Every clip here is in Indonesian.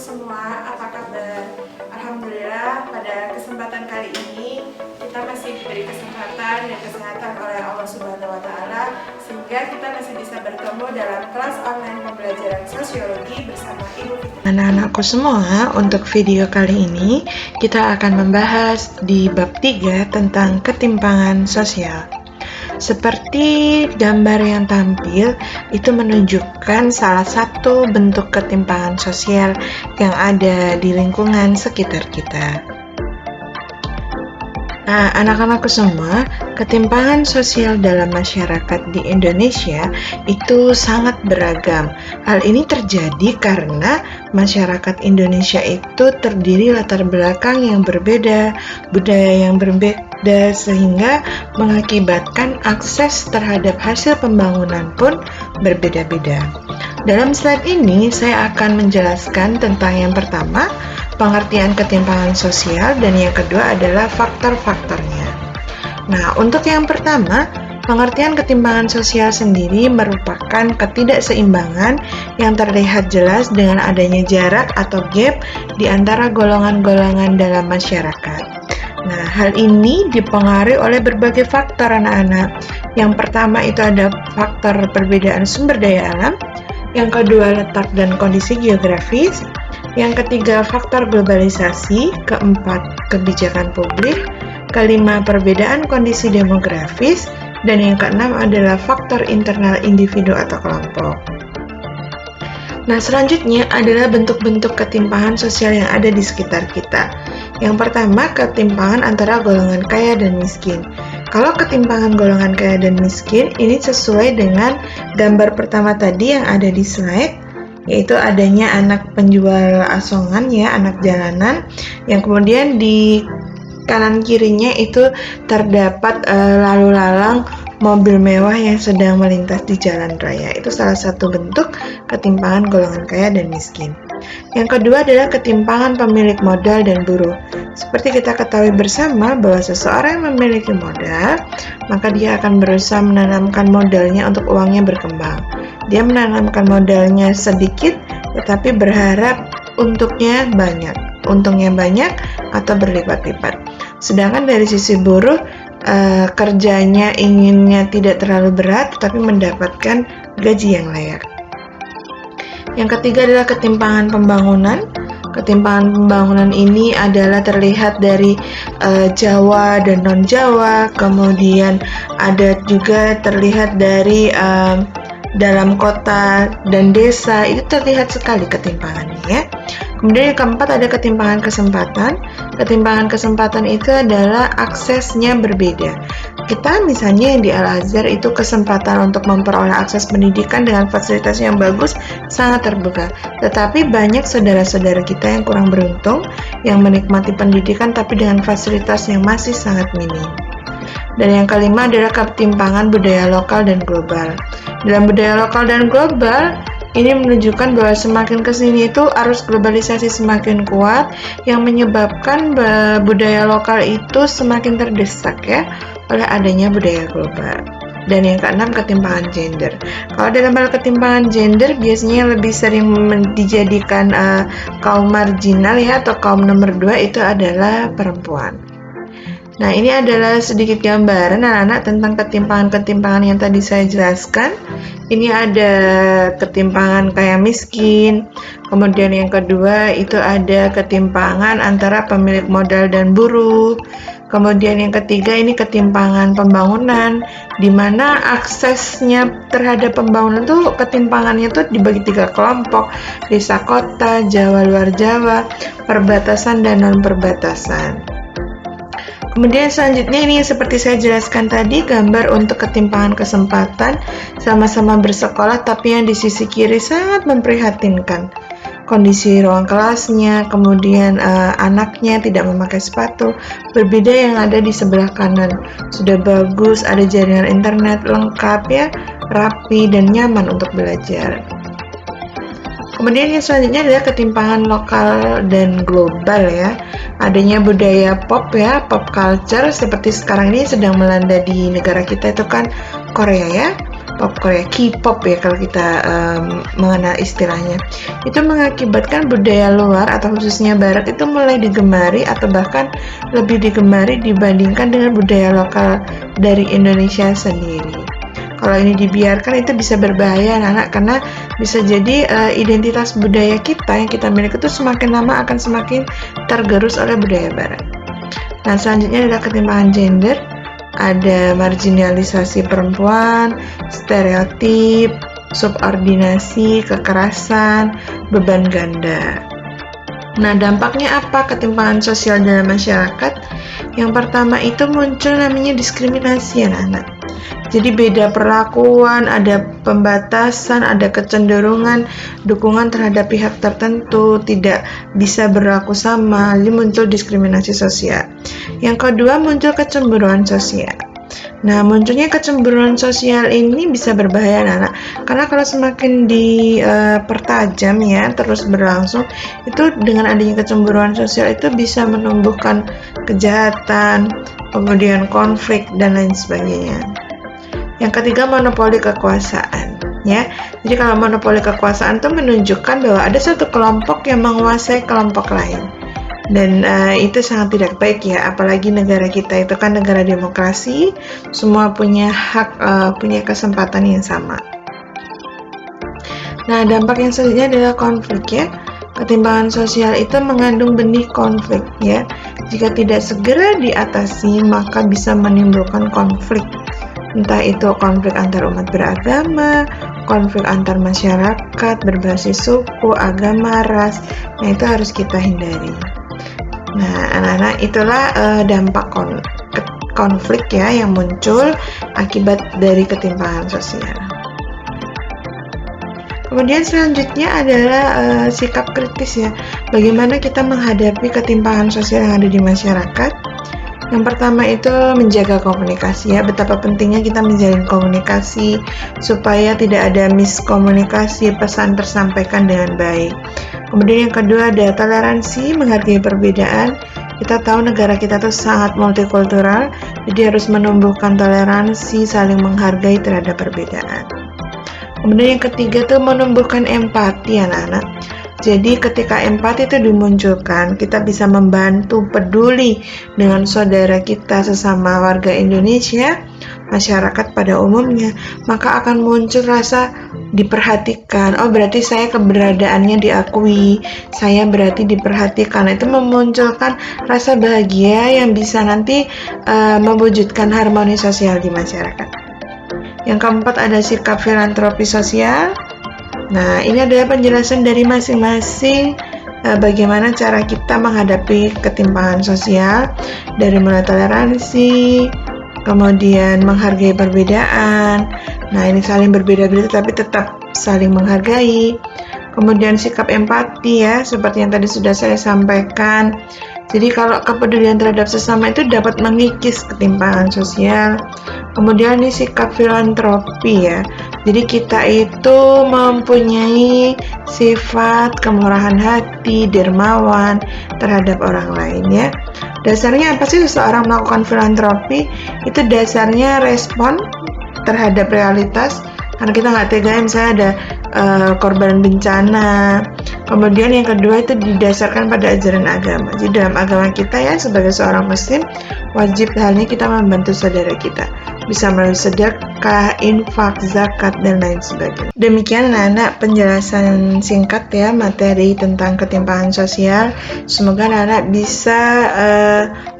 semua, apa kabar? Alhamdulillah, pada kesempatan kali ini kita masih diberi kesempatan dan kesehatan oleh Allah Subhanahu wa Ta'ala, sehingga kita masih bisa bertemu dalam kelas online pembelajaran sosiologi bersama Ibu Fitri. Anak-anakku semua, untuk video kali ini kita akan membahas di bab 3 tentang ketimpangan sosial. Seperti gambar yang tampil, itu menunjukkan salah satu bentuk ketimpangan sosial yang ada di lingkungan sekitar kita. Nah, anak-anakku semua, ketimpangan sosial dalam masyarakat di Indonesia itu sangat beragam. Hal ini terjadi karena masyarakat Indonesia itu terdiri latar belakang yang berbeda, budaya yang berbeda, sehingga mengakibatkan akses terhadap hasil pembangunan pun berbeda-beda. Dalam slide ini, saya akan menjelaskan tentang yang pertama, pengertian ketimpangan sosial, dan yang kedua adalah faktor-faktornya. Nah, untuk yang pertama, pengertian ketimpangan sosial sendiri merupakan ketidakseimbangan yang terlihat jelas dengan adanya jarak atau gap di antara golongan-golongan dalam masyarakat. Nah, hal ini dipengaruhi oleh berbagai faktor anak-anak. Yang pertama itu ada faktor perbedaan sumber daya alam, yang kedua letak dan kondisi geografis, yang ketiga faktor globalisasi, keempat kebijakan publik, kelima perbedaan kondisi demografis, dan yang keenam adalah faktor internal individu atau kelompok. Nah, selanjutnya adalah bentuk-bentuk ketimpangan sosial yang ada di sekitar kita. Yang pertama, ketimpangan antara golongan kaya dan miskin. Kalau ketimpangan golongan kaya dan miskin, ini sesuai dengan gambar pertama tadi yang ada di slide, yaitu adanya anak penjual asongan ya, anak jalanan, yang kemudian di kanan kirinya itu terdapat lalu lalang mobil mewah yang sedang melintas di jalan raya. Itu salah satu bentuk ketimpangan golongan kaya dan miskin. Yang kedua adalah ketimpangan pemilik modal dan buruh. Seperti kita ketahui bersama bahwa seseorang yang memiliki modal, maka dia akan berusaha menanamkan modalnya untuk uangnya berkembang. Dia menanamkan modalnya sedikit, tetapi berharap untungnya banyak atau berlipat-lipat. Sedangkan dari sisi buruh, kerjanya inginnya tidak terlalu berat, tetapi mendapatkan gaji yang layak. Yang ketiga adalah ketimpangan pembangunan. Ketimpangan pembangunan ini adalah terlihat dari Jawa dan non-Jawa, kemudian ada juga terlihat dari dalam kota dan desa, itu terlihat sekali ketimpangannya ya. Kemudian yang keempat ada ketimpangan kesempatan. Ketimpangan kesempatan itu adalah aksesnya berbeda. Kita misalnya yang di Al-Azhar itu kesempatan untuk memperoleh akses pendidikan dengan fasilitas yang bagus sangat terbuka. Tetapi banyak saudara-saudara kita yang kurang beruntung yang menikmati pendidikan tapi dengan fasilitas yang masih sangat minim. Dan yang kelima adalah ketimpangan budaya lokal dan global. Dalam budaya lokal dan global, ini menunjukkan bahwa semakin kesini itu arus globalisasi semakin kuat yang menyebabkan budaya lokal itu semakin terdesak ya oleh adanya budaya global. Dan yang keenam ketimpangan gender. Kalau dalam hal ketimpangan gender biasanya lebih sering dijadikan kaum marginal ya, atau kaum nomor 2 itu adalah perempuan. Nah, ini adalah sedikit gambaran anak-anak tentang ketimpangan-ketimpangan yang tadi saya jelaskan. Ini ada ketimpangan kaya miskin, kemudian yang kedua itu ada ketimpangan antara pemilik modal dan buruh, kemudian yang ketiga ini ketimpangan pembangunan, di mana aksesnya terhadap pembangunan tuh ketimpangannya tuh dibagi 3 kelompok, desa kota, Jawa luar Jawa, perbatasan dan non perbatasan. Kemudian selanjutnya ini seperti saya jelaskan tadi, gambar untuk ketimpangan kesempatan, sama-sama bersekolah tapi yang di sisi kiri sangat memprihatinkan. Kondisi ruang kelasnya, kemudian anaknya tidak memakai sepatu, berbeda yang ada di sebelah kanan. Sudah bagus, ada jaringan internet lengkap ya, rapi dan nyaman untuk belajar. Kemudian yang selanjutnya adalah ketimpangan lokal dan global ya. Adanya budaya pop ya, pop culture seperti sekarang ini sedang melanda di negara kita itu kan Korea ya. pop Korea, K-pop ya kalau kita mengenal istilahnya, itu mengakibatkan budaya luar atau khususnya barat itu mulai digemari atau bahkan lebih digemari dibandingkan dengan budaya lokal dari Indonesia sendiri. Kalau ini dibiarkan itu bisa berbahaya anak-anak, karena bisa jadi identitas budaya kita yang kita miliki itu semakin lama akan semakin tergerus oleh budaya barat. Nah, selanjutnya adalah ketimpangan gender, ada marginalisasi perempuan, stereotip, subordinasi, kekerasan, beban ganda. Nah, dampaknya apa ketimpangan sosial dalam masyarakat? Yang pertama itu muncul namanya diskriminasi anak-anak. Jadi beda perlakuan, ada pembatasan, ada kecenderungan, dukungan terhadap pihak tertentu, tidak bisa berlaku sama, jadi muncul diskriminasi sosial. Yang kedua muncul kecemburuan sosial. Nah, munculnya kecemburuan sosial ini bisa berbahaya anak-anak, karena kalau semakin dipertajam ya, terus berlangsung, itu dengan adanya kecemburuan sosial itu bisa menumbuhkan kejahatan, kemudian konflik dan lain sebagainya. Yang ketiga, monopoli kekuasaan ya. Jadi kalau monopoli kekuasaan itu menunjukkan bahwa ada satu kelompok yang menguasai kelompok lain. Dan itu sangat tidak baik ya, apalagi negara kita itu kan negara demokrasi, semua punya hak, punya kesempatan yang sama. Nah, dampak yang selanjutnya adalah konflik ya. Ketimpangan sosial itu mengandung benih konflik ya. Jika tidak segera diatasi, maka bisa menimbulkan konflik. Entah itu konflik antar umat beragama, konflik antar masyarakat berbasis suku, agama, ras. Nah, itu harus kita hindari. Nah, anak-anak, itulah dampak konflik ya yang muncul akibat dari ketimpangan sosial. Kemudian selanjutnya adalah sikap kritis ya. Bagaimana kita menghadapi ketimpangan sosial yang ada di masyarakat? Yang pertama itu menjaga komunikasi ya. Betapa pentingnya kita menjalin komunikasi supaya tidak ada miskomunikasi, pesan tersampaikan dengan baik. Kemudian yang kedua ada toleransi, menghargai perbedaan. Kita tahu negara kita tuh sangat multikultural, jadi harus menumbuhkan toleransi, saling menghargai terhadap perbedaan. Kemudian yang ketiga tuh menumbuhkan empati anak-anak. Jadi ketika empati itu dimunculkan, kita bisa membantu, peduli dengan saudara kita sesama warga Indonesia, masyarakat pada umumnya, maka akan muncul rasa diperhatikan. Oh, berarti saya keberadaannya diakui, saya berarti diperhatikan. Itu memunculkan rasa bahagia yang bisa nanti mewujudkan harmoni sosial di masyarakat. Yang keempat ada sikap filantropi sosial. Nah, ini adalah penjelasan dari masing-masing bagaimana cara kita menghadapi ketimpangan sosial, dari mulai toleransi, kemudian menghargai perbedaan. Nah, ini saling berbeda-beda tapi tetap saling menghargai. Kemudian sikap empati ya, seperti yang tadi sudah saya sampaikan. Jadi kalau kepedulian terhadap sesama itu dapat mengikis ketimpangan sosial. Kemudian ini sikap filantropi ya. Jadi kita itu mempunyai sifat kemurahan hati, dermawan terhadap orang lain ya. Dasarnya apa sih seseorang melakukan filantropi? Itu dasarnya respon terhadap realitas. Karena kita nggak tega misalnya ada korban bencana. Kemudian yang kedua itu didasarkan pada ajaran agama. Jadi dalam agama kita ya, sebagai seorang muslim, wajib halnya kita membantu saudara kita. Bisa melalui sedekah, infak, zakat, dan lain sebagainya. Demikian anak-anak penjelasan singkat ya materi tentang ketimpangan sosial. Semoga anak-anak bisa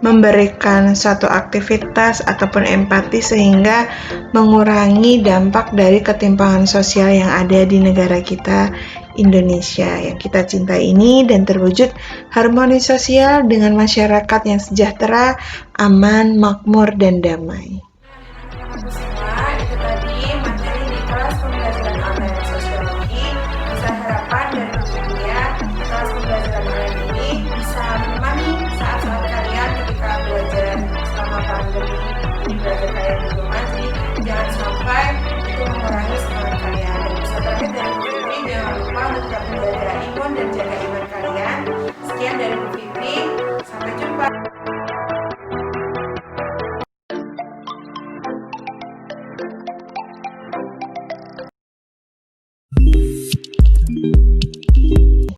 memberikan suatu aktivitas ataupun empati sehingga mengurangi dampak dari ketimpangan sosial yang ada di negara kita Indonesia yang kita cintai ini, dan terwujud harmoni sosial dengan masyarakat yang sejahtera, aman, makmur, dan damai. Semua itu tadi materi di kelas pembelajaran online sosiologi. Saya harapkan dan tentunya kelas pembelajaran online ini bisa menemani saat-saat kalian ketika belajar selama pandemi, belajar kalian di rumah. Jadi jangan sampai itu mengurangi